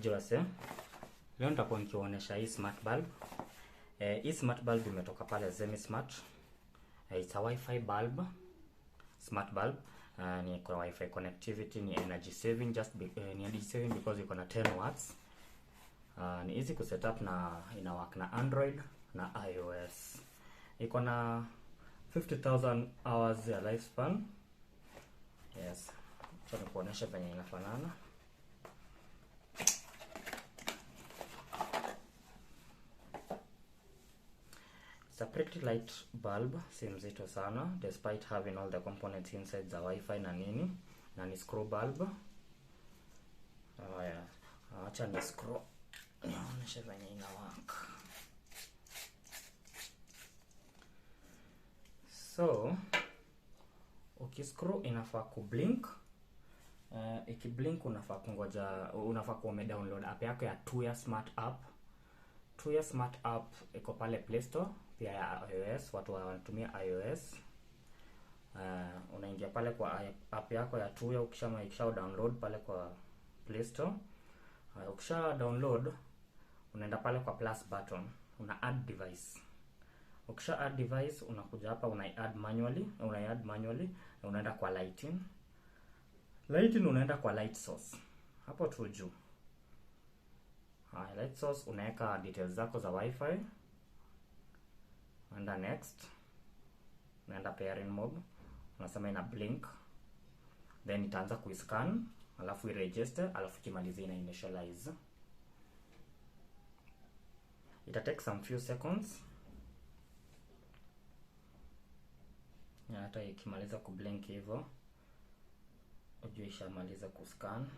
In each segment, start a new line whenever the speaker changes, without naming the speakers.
Niaje, leo nitakuwa nikionyesha hii smart bulb. Hii smart bulb imetoka pale Zemismart. It's a Wi-Fi bulb, smart bulb. Ni kwa Wi-Fi connectivity, ni energy saving, ni energy saving because iko na 10 watts. Ni easy ku set up na ina work na Android na iOS. Iko na 50,000 hours ya lifespan. Yes. So nikuonyesha venye inafanana. It's a pretty light bulb, si mzito sana, despite having all the components inside the Wi-Fi na nini, na ni screw bulb. Yeah. Acha ni screw. Naonyesha venye ina work. So, ukiscrew inafaa kublink. Ikiblink unafaa kungoja, unafaa kuwa umedownload app yako ya Tuya Smart app. Tuya Smart app iko pale Play Store, pia ya iOS, watu wanatumia iOS. Unaingia pale kwa app yako ya Tuya, ukisha download pale kwa Play Store. Ukisha download, unaenda pale kwa plus button, una add device. Ukisha add device, unakuja hapa una-add manually, na unaenda kwa lighting. Lighting unaenda kwa light source. Hapo tu juu. Light source unaweka details zako za Wi-Fi. Unaenda next. Unaenda pairing mode. Unasema ina blink. Then itaanza kuiscan, alafu i-register, alafu kimalizia ina initialize. Ita take some few seconds. Hata ikimaliza kublink hivyo, ujue ishamaliza kuscan.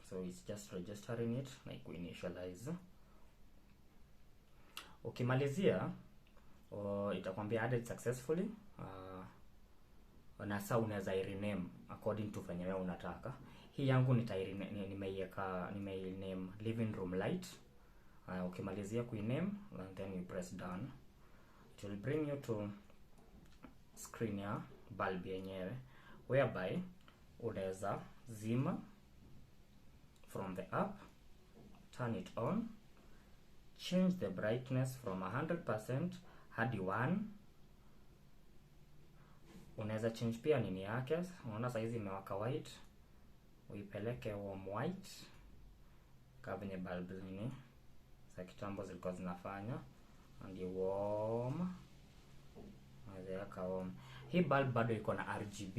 So it's just registering it na ku-initialize. Ukimalizia, itakwambia added successfully. Na sasa unaweza rename according to venye wewe unataka. Hii yangu nimeiname living room light. Ukimalizia kuiname, and then you press done. It will bring you to screen ya bulb yenyewe, whereby unaweza zima from the app, turn it on, change the brightness from 100% hadi 1. Unaweza change pia nini yake. Unaona saizi imewaka white, uipeleke warm white kama venye bulb nini za kitambo zilikuwa zinafanya, and warm. Hii bulb bado iko na RGB.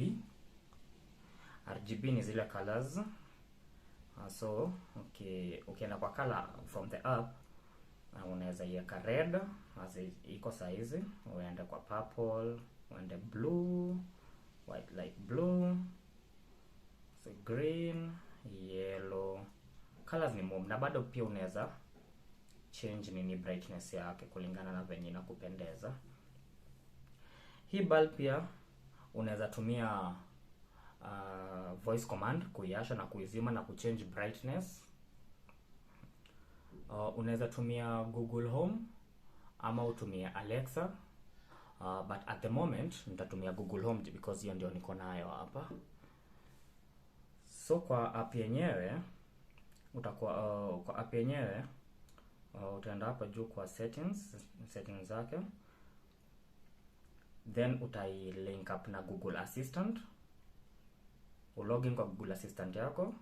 RGB ni zile colors. So ukienda kwa color from the app, unaweza iweka red as iko size, uende kwa purple, uende blue, white light blue, so green, yellow. Colors ni mob, na bado pia unaweza change nini brightness yake kulingana na venye inakupendeza. Hii bulb pia unaweza tumia voice command kuiasha na kuizima na kuchange brightness. Unaweza tumia Google Home ama utumie Alexa. But at the moment nitatumia Google Home because hiyo ndio niko nayo hapa. So kwa app yenyewe utaenda hapa juu kwa settings zake. Then utai link up na Google Assistant. Login kwa Google Assistant yako.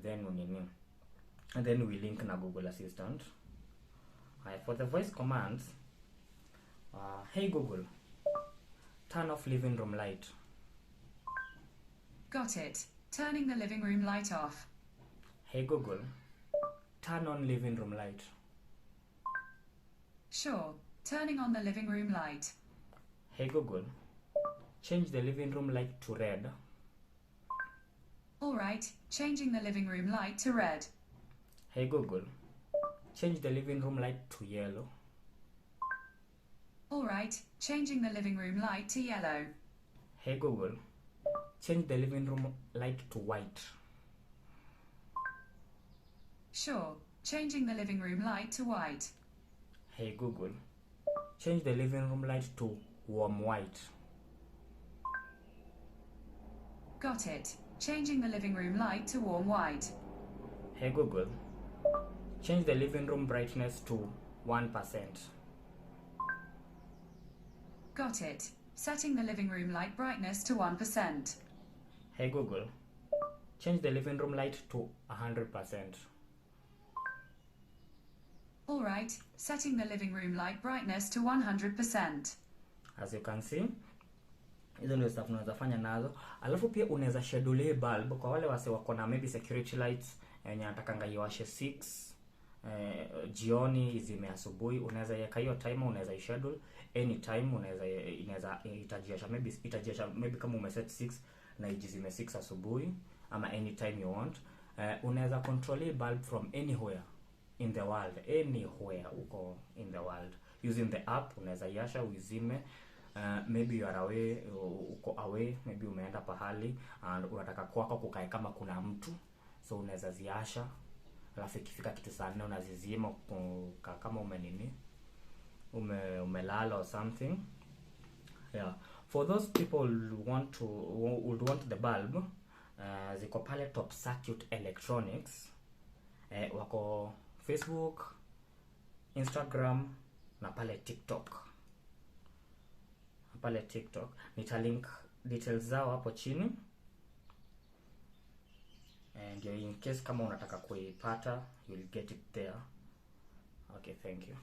Then we link na Google Assistant. For the voice commands, hey Google, turn off living room light.
Got it. Turning the living room light off.
Hey Google, turn on living room light.
Sure. Turning on the living room light.
Hey Google, change the living room light to red.
Alright, changing the living room light to red.
Hey Google, change the living room light to yellow.
Alright, changing the living room light to yellow.
Hey Google, change the living room light to white.
Sure, changing the living room light to white.
Hey Google, change the living room light to warm white.
Got it. Changing the living room light to warm white.
Hey Google, change the living room brightness to 1%.
Got it. Setting the living room light brightness to 1%.
Hey Google, change the living room light to 100%.
Alright, setting the living room light brightness to 100%.
As you can see, hizo ndio stuff unaweza fanya nazo. Alafu pia unaweza schedule bulb kwa wale wase wako na maybe security lights yenye atakanga iwashe 6 jioni izime asubuhi. Unaweza yeka hiyo timer, unaweza schedule anytime. Inaweza itajiasha maybe kama umeset 6 na ijizime 6 asubuhi ama anytime you want. Unaweza control bulb from anywhere in the world, anywhere uko in the world using the app. Unaweza yasha uizime. Maybe you are away, uko away, maybe umeenda pahali and unataka kwako kukae kama kuna mtu, so unaweza ziasha, alafu ikifika kitu saa 4 unazizima kama umelala or something. Yeah, for those people would want the bulb, ziko pale Top Circuit Electronics, wako Facebook, Instagram na pale TikTok. Nitalink details zao hapo chini, and in case kama unataka kuipata, you'll get it there. Okay, thank you.